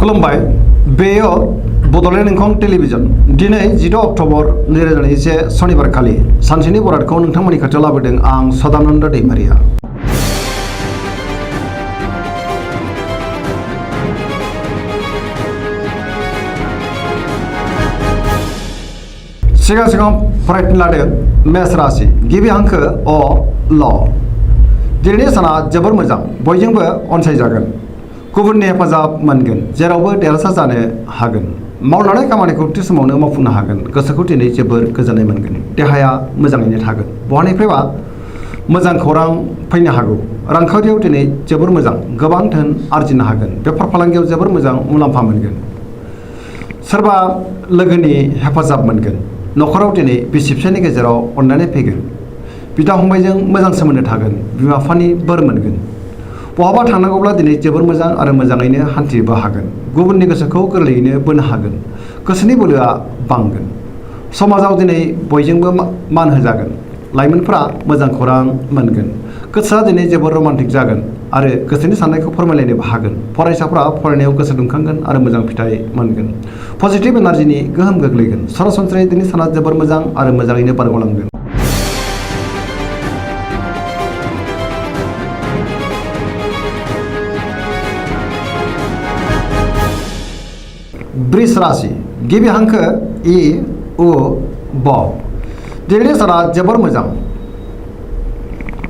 खुलुमबाय बेयो बड'लेण्ड इंखं टेलिभिजन दिनै 16 अक्ट'बर 2021 शनिबार खालि सानसेनि बरादखौ नोंथांमोननि खाथियाव लाबोदों आं सदानन्द दैमारिया। सिगां फरायफिन लादों मेष राशि गिबि हांखो अ ल। दिनैनि साना जोबोर मोजां, बयजोंबो अनसायजागोन, गुबुननि हेफाजाब मोनगोन, जेरावबो देरहासार जानो हागोन, मावलांनाय खामानिखौ थि समावनो मावफुंनो हागोन, गोसोखौ दिनै जोबोर गोजोननाय मोनगोन, देहाया मोजाङैनो थागोन, बहानिफ्रायबा मोजां खौरां फैनो हागौ, रांखावरियाव दिनै जोबोर मोजां, गोबां धोन आरजिनो हागोन, बेफार फालांगियाव जोबोर मोजां मुलाम्फा मोनगोन, सोरबा लोगोनि हेफाजाब मोनगोन, न'खराव दिनै बिसि फिसायनि गेजेराव अननानै फैगोन, बिदा फंबायजों मोजां सोमोन्दो थागोन, बिमा बिफानि बोर मोनगोन, बहाबा थांनांगौब्ला दिनै जोबोर मोजां आरो मोजाङैनो हान्थिनोबो हागोन, गुबुननि गोसोखौ गोरलैयैनो बोनो हागोन, गोसोनि बोलोआ बांगोन, समाजाव दिनै बयजोंबो मान होजागोन, लाइमोनफोरा मोजां खौरां मोनगोन, गोसोआ दिनै जोबोर रमान्टिक जागोन आरो गोसोनि साननायखौ फोरमायलायनोबो हागोन, फरायसाफ्रा फरायनायाव गोसो दुंखांगोन आरो मोजां फिथाइ मोनगोन, पजिटिभ एनार्जिनि गोहोम गोग्लैगोन, सरासनस्रायै दिनै साना जोबोर मोजां आरो मोजाङैनो बारग'लांगोन। वृष राशि गिबि हांखो इ उ ब। दिनैनि साना जोबोर मोजां,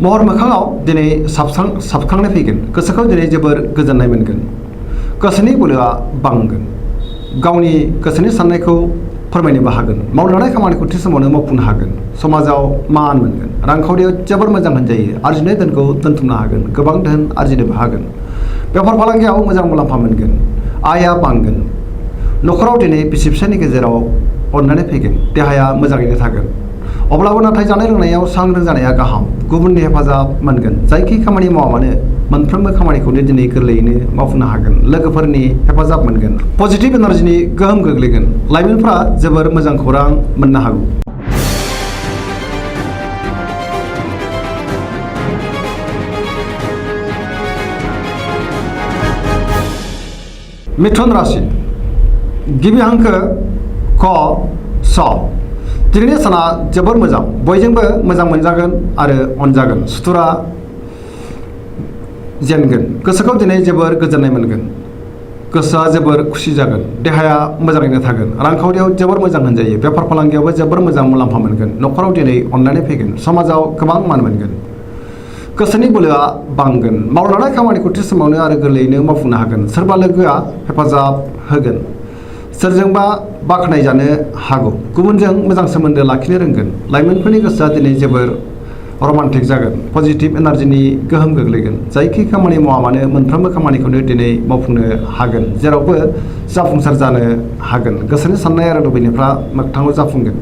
महर मोखाङाव दिनै साबखांनाय फैगोन, गोसोखौ दिनै जोबोर गोजोननाय मोनगोन, गोसोनि बोलोआ बांगोन, गावनि गोसोनि साननायखौ फोरमायनोबो हागोन, मावलांनाय खामानिखौ थि समावनो मावफुंनो हागोन, समाजाव मान मोनगोन, रांखावरियाव जोबोर मोजां होनजायो, आरजिनाय धोनखौ दोनथुमनो हागोन, गोबां धोन आरजिनोबो हागोन, बेफार फालांगियाव मोजां मुलाम्फा मोनगोन, आयआ बांगोन, न'खराव दिनै बिसि फिसायनि गेजेराव अननानै फैगोन, देहाया मोजाङैनो थागोन, अब्लाबो नाथाय जानाय लोंनायाव सांग्रां जानाया गाहाम, गुबुननि हेफाजाब मोनगोन, जायखि खामानि मावा मानो मोनफ्रोमबो खामानिखौनो दिनै गोरलैयैनो मावफुंनो हागोन, लोगोफोरनि हेफाजाब मोनगोन, पजिटिभ एनार्जिनि गोहोम गोग्लैगोन, लाइमोनफ्रा जोबोर मोजां खौरां मोननो हागौ। मिथुन राशि गिबि हांखो क स। दिनैनि साना जोबोर मोजां, बयजोंबो मोजां मोनजागोन आरो अनजागोन, सुथुरा जेनगोन, गोसोखौ दिनै जोबोर गोजोननाय मोनगोन, गोसोआ जोबोर खुसि जागोन, देहाया मोजाङैनो थागोन, रांखावरियाव जोबोर मोजां होनजायो, बेफार फालांगियावबो जोबोर मोजां मुलाम्फा मोनगोन, न'खराव दिनै अननानै फैगोन, समाजाव गोबां मान मोनगोन, गोसोनि बोलोआ बांगोन, मावलांनाय खामानिखौ थि समावनो आरो गोरलैयैनो मावफुंनो हागोन, सोरबा लोगोआ हेफाजाब होगोन, सोरजोंबा बाख्नायजानो हागौ, गुबुनजों मोजां सोमोन्दो लाखिनो रोंगोन, लाइमोनफोरनि गोसोआ दिनै जोबोर रमान्टिक जागोन, पजिटिभ एनार्जिनि गोहोम गोग्लैगोन, जायखि खामानि मावा मानो मोनफ्रोमबो खामानिखौनो दिनै मावफुंनो हागोन, जेरावबो जाफुंसार जानो हागोन, गोसोनि साननाय आरो लुबैनायफ्रा मोगथाङाव जाफुंगोन।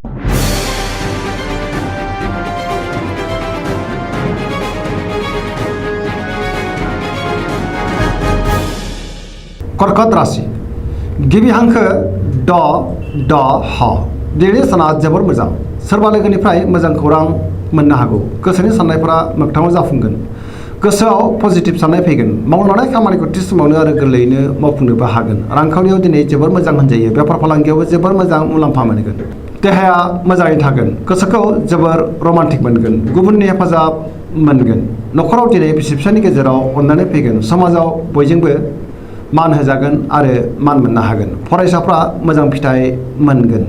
कर्कट राशि गिबि हांखो ड ड ह। दिनैनि साना जोबोर मोजां, सोरबा लोगोनिफ्राय मोजां खौरां मोननो हागौ, गोसोनि साननायफोरा मोगथाङाव जाफुंगोन, गोसोआव पजिटिभ साननाय फैगोन, मावलांनाय खामानिखौ थि समावनो आरो गोरलैयैनो मावफुंनोबो हागोन, रांखावरियाव दिनै जोबोर मोजां होनजायो, बेफार फालांगियावबो जोबोर मोजां मुलाम्फा मोनगोन, देहाया मोजाङै थागोन, गोसोखौ जोबोर रमान्टिक मोनगोन, गुबुननि हेफाजाब मोनगोन, न'खराव दिनै बिसि फिसायनि गेजेराव अननानै फैगोन, समाजाव बयजोंबो मान होजागोन आरो मान मोननो हागोन, फरायसाफ्रा मोजां फिथाइ मोनगोन।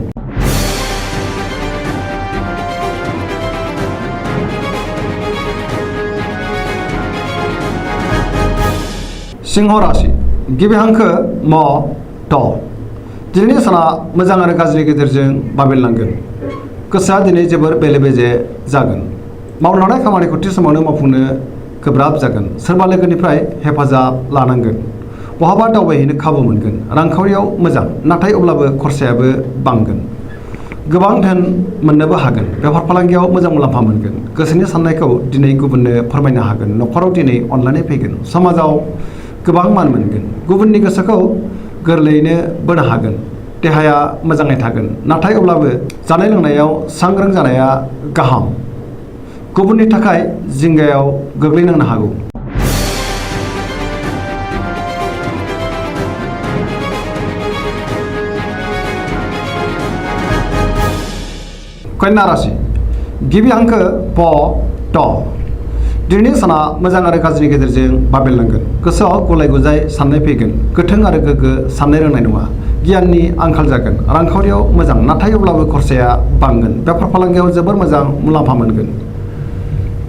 सिंह राशि गिबि हांखो म ट। दिनैनि साना मोजां आरो गाज्रि गेजेरजों बाबेनलांगोन, गोसोआ दिनै जोबोर बेले बेजे जागोन, मावलांनाय खामानिखौ थि समावनो मावफुंनो गोब्राब जागोन, सोरबा लोगोनिफ्राय हेफाजाब लानांगोन, बहाबा दावबायहैनो खाबु मोनगोन, रांखावरियाव मोजां, नाथाय अब्लाबो खरसायाबो बांगोन, गोबां धोन मोननोबो हागोन, बेफार फालांगियाव मोजां मुलाम्फा मोनगोन, गोसोनि साननायखौ दिनै गुबुननो फोरमायनो हागोन, न'खराव दिनै अननानै फैगोन, समाजाव गोबां मान मोनगोन, गुबुननि गोसोखौ गोरलैयैनो बोनो हागोन, देहाया मोजाङै थागोन, नाथाय अब्लाबो जानाय लोंनायाव सांग्रां जानाया गाहाम, गुबुननि थाखाय जिंगायाव गोग्लैनांनो हागौ। कन्या राशि गिबि हांखो प ट दिनैनि साना मोजां आरो गाज्रिनि गेजेरजों बाबेरलांगोन गोसोआव गलाय गुजाय साननाय फैगोन गोथों आरो गोग्गो साननो रोंनाय नङा गियाननि आंखाल जागोन रांखावरियाव मोजां नाथाय अब्लाबो खरसाया बांगोन बेफार फालांगियाव जोबोर मोजां मुलाम्फा मोनगोन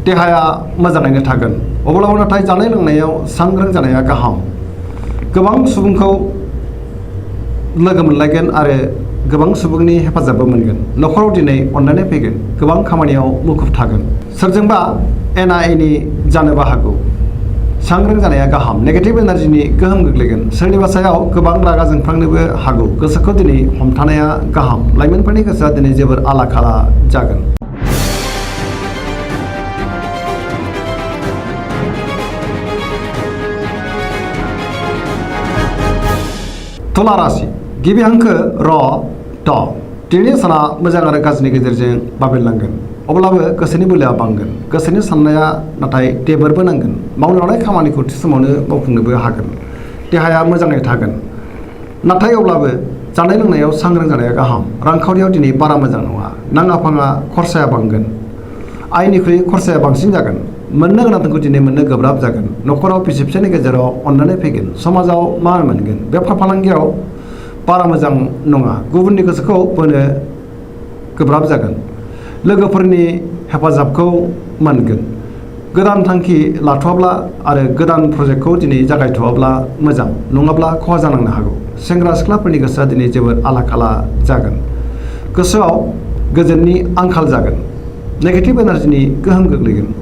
देहाया मोजाङैनो थागोन अब्लाबो नाथाय जानाय लोंनायाव सांग्रां जानाया गाहाम गोबां सुबुंखौ लोगो मोनलायगोन आरो गोबां सुबुंनि हेफाजाबबो मोनगोन न'खराव दिनै अननानै फैगोन गोबां खामानियाव मुखुब थागोन सोरजोंबा एना एनि जानोबो हागौ सांग्रां जानाया गाहाम नेगेटिभ एनार्जिनि गोहोम गोग्लैगोन सोरनिबा सायाव गोबां रागा जोंफ्लांनोबो हागौ गोसोखौ दिनै हमथानाया गाहाम लाइमोनफोरनि गोसोआ दिनै जोबोर आला खाला जागोन तुला राशि गिबि हांखो र ट दिनैनि साना मोजां आरो गाज्रिनि गेजेरजों बाबेरलांगोन अब्लाबो गोसोनि बोलोआ बांगोन गोसोनि साननाया नाथाय देबोरबो नांगोन मावनो लानाय खामानिखौ थि समावनो मावफुंनोबो हागोन देहाया मोजाङै थागोन नाथाय अब्लाबो जानाय लोंनायाव सांग्रां जानाया गाहाम रांखावरियाव दिनै बारा मोजां नङा नाङा फाङा खरसाया बांगोन आयनिख्रुइ खरसाया बांसिन जागोन मोननो गोनांखौ दिनै मोननो गोब्राब जागोन न'खराव बिसि फिसायनि गेजेराव अननानै फैगोन समाजाव मान मोनगोन बेफार फालांगियाव बारा मोजां नङा गुबुननि गोसोखौ बोनो गोब्राब जागोन लोगोफोरनि हेफाजाबखौ मोनगोन गोदान थांखि लाथ'वाब्ला आरो गोदान प्रजेक्टखौ दिनै जागायथ'वाब्ला मोजां नङाब्ला खहा जानांनो हागौ सेंग्रा सिख्लाफोरनि गोसोआ दिनै जोबोद आला खाला जागोन गोसोआव गोजोननि आंखाल जागोन नेगेटिभ एनार्जिनि गोहोम गोग्लैगोन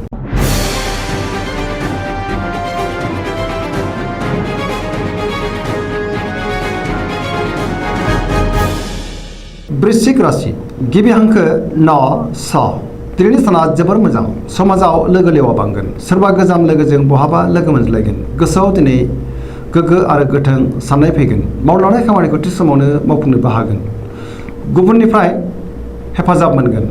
वृश्चिक राशि गिबि हांखो न स दिनैनि साना जोबोर मोजां समाजाव लोगो लेवा बांगोन सोरबा गोजाम लोगोजों बहाबा लोगो मोनज्लायगोन गोसोआव दिनै गोग्गो आरो गोथों साननाय फैगोन मावनो लानाय खामानिखौ थि समावनो मावफुंनोबो हागोन गुबुननिफ्राय हेफाजाब मोनगोन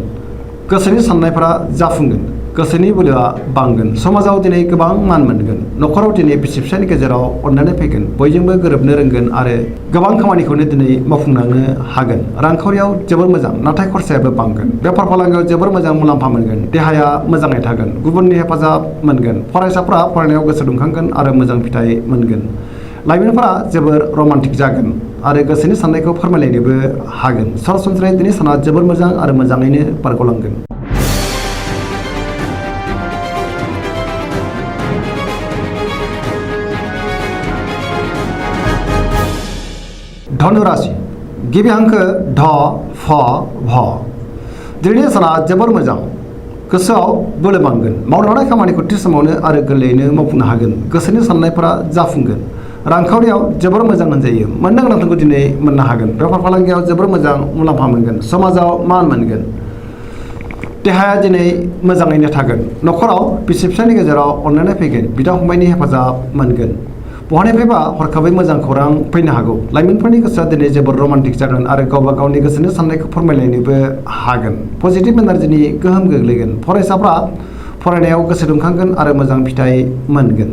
गोसोनि साननायफोरा जाफुंगोन गोसोनि बोलोआ बांगोन समाजाव दिनै गोबां मान मोनगोन न'खराव दिनै बिसि फिसायनि गेजेराव अननानै फैगोन बयजोंबो गोरोबनो रोंगोन आरो गोबां खामानिखौनो दिनै मावफुंलांनो हागोन रांखावरियाव जोबोर मोजां नाथाय खरसायाबो बांगोन बेफार फालांगियाव जोबोर मोजां मुलाम्फा मोनगोन देहाया मोजाङै थागोन गुबुननि हेफाजाब मोनगोन फरायसाफ्रा फरायनायाव गोसो दुंखांगोन आरो मोजां फिथाइ मोनगोन लाइमोनफोरा जोबोर रमान्टिक जागोन आरो गोसोनि साननायखौ फोरमायलायनोबो हागोन सरासनस्रायै दिनै साना जोबोर मोजां आरो मोजाङैनो बारग'लांगोन धनु राशि गिबि हांखो ढ फ भ दिनैनि साना जोबोर मोजां गोसोआव बोलो बांगोन मावनो लानाय खामानिखौ थि समावनो आरो गोरलैयैनो मावफुंनो हागोन गोसोनि साननायफोरा जाफुंगोन रांखावरियाव जोबोर मोजां मोनजायो मोननो गोनांखौ दिनै मोननो हागोन बेफार फालांगियाव जोबोर मोजां मुलाम्फा मोनगोन समाजाव मान मोनगोन देहाया दिनै मोजाङैनो थागोन न'खराव बिसि फिसायनि गेजेराव अननानै फैगोन बिदा फंबायनि हेफाजाब मोनगोन बहानिफ्रायबा हरखाबै मोजां खौरां फैनो हागौ लाइमोनफोरनि गोसोआ दिनै जोबोर रमान्टिक जागोन आरो गावबा गावनि गोसोनि साननायखौ फोरमायलायनोबो हागोन पजिटिभ एनार्जिनि गोहोम गोग्लैगोन फरायसाफ्रा फरायनायाव गोसो दुंखांगोन आरो मोजां फिथाइ मोनगोन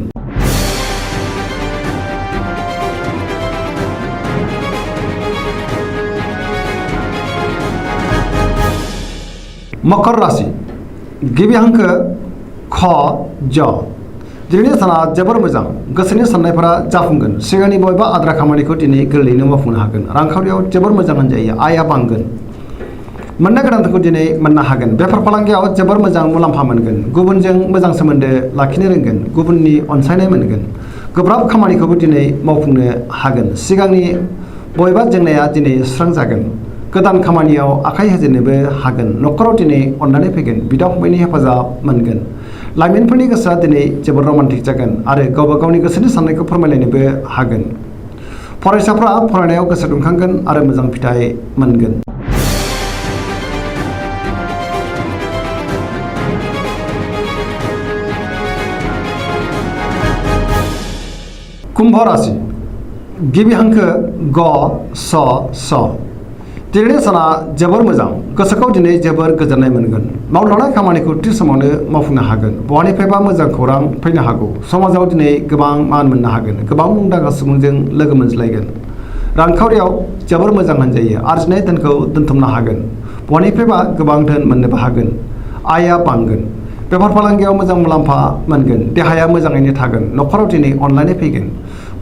मकर राशि गिबि हांखो ख ज दिनैनि साना जोबोर मोजां गोसोनि साननायफोरा जाफुंगोन सिगांनि बबेबा आद्रा खामानिखौ दिनै गोरलैयैनो मावफुंनो हागोन रांखावरियाव जोबोर मोजां होनजायो आयआ बांगोन मोननो गोनांखौ दिनै मोननो हागोन बेफार फालांगियाव जोबोर मोजां मुलाम्फा मोनगोन गुबुनजों मोजां सोमोन्दो लाखिनो रोंगोन गुबुननि अनसायनाय मोनगोन गोब्राब खामानिखौबो दिनै मावफुंनो हागोन सिगांनि बबेबा जेंनाया दिनै सुस्रांजागोन गोदान खामानियाव आखाइ होजेननोबो हागोन न'खराव दिनै अननानै फैगोन बिदा फंबायनि हेफाजाब मोनगोन लाइमोनफोरनि गोसोआ दिनै जोबोर रमान्टिक जागोन आरो गावबा गावनि गोसोनि साननायखौ फोरमायलायनोबो हागोन फरायसाफ्रा फरायनायाव गोसो दुंखांगोन आरो मोजां फिथाइ मोनगोन कुम्भ राशि गिबि हांखो ग स स दिनैनि साना जोबोर मोजां गोसोखौ दिनै जोबोर गोजोननाय मोनगोन मावनो लानाय खामानिखौ थि समावनो मावफुंनो हागोन बहानिफ्रायबा मोजां खौरां फैनो हागौ समाजाव दिनै गोबां मान मोननो हागोन गोबां मुंदांखा सुबुंजों लोगो मोनज्लायगोन रांखावरियाव जोबोर मोजां होनजायो आरजिनाय धोनखौ दोनथुमनो हागोन बयनिफ्रायबा गोबां धोन मोननोबो हागोन। आयआ बांगोन। बेफार फालांगियाव मोजां मुलाम्फा मोनगोन। देहाया मोजाङैनो थागोन। न'खराव दिनै अनलायनाय फैगोन।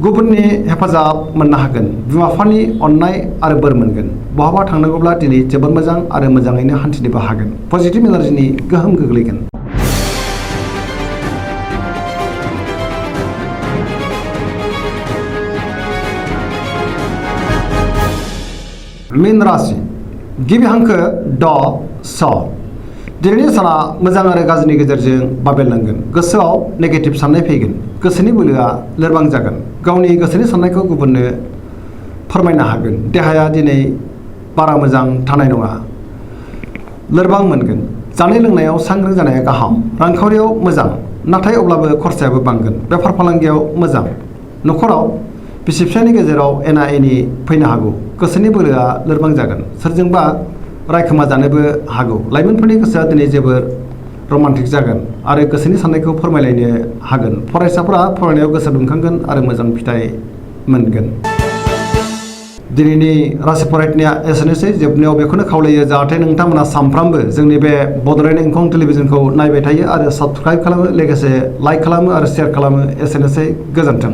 गुबुननि हेफाजाब मोननो हागोन। बिमा बिफानि अननाय आरो बोर मोनगोन। बहाबा थांनांगौब्ला दिनै जोबोद मोजां आरो मोजाङैनो हान्थिनोबो हागोन। पजिटिभ एनार्जिनि गोहोम गोग्लैगोन। मीन राशि गिबि हांखो ड स दिनैनि साना मोजां आरो गाज्रिनि गेजेरजों बाबेरलांगोन। गोसोआव नेगेटिभ साननाय फैगोन। गोसोनि बोलोआ लोरबां जागोन। गावनि गोसोनि साननायखौ गुबुननो फोरमायनो हागोन। देहाया दिनै बारा मोजां थानाय नङा। लोरबां मोनगोन। जानाय लोंनायाव सांग्रां जानाया गाहाम। रांखावरियाव मोजां, नाथाय अब्लाबो खरसायाबो बांगोन। बेफार फालांगियाव मोजां। न'खराव बिसि फिसायनि गेजेराव एना एनि फैनो हागौ। गोसोनि बोलोआ लोरबां जागोन। सोरजोंबा रायखोमा जानोबो हागौ। लाइमोनफोरनि गोसोआ दिनै जोबोर रमान्टिक जागोन आरो गोसोनि साननायखौ फोरमायलायनो हागोन। फरायसाफोरा फरायनायाव गोसो दुंखांगोन आरो मोजां फिथाइ मोनगोन। दिनैनि राशि फरायनाया एसेनोसै। जोबनायाव बेखौनो खावलायो जाहाथे नोंथांमोना सानफ्रामबो जोंनि बे बड'लेण्ड इंखं टेलिभिजनखौ नायबाय थायो आरो साबस्क्राइब खालामो, लोगोसे लाइक खालामो आरो शेयार खालामो। एसेनोसै, गोजोन्थों।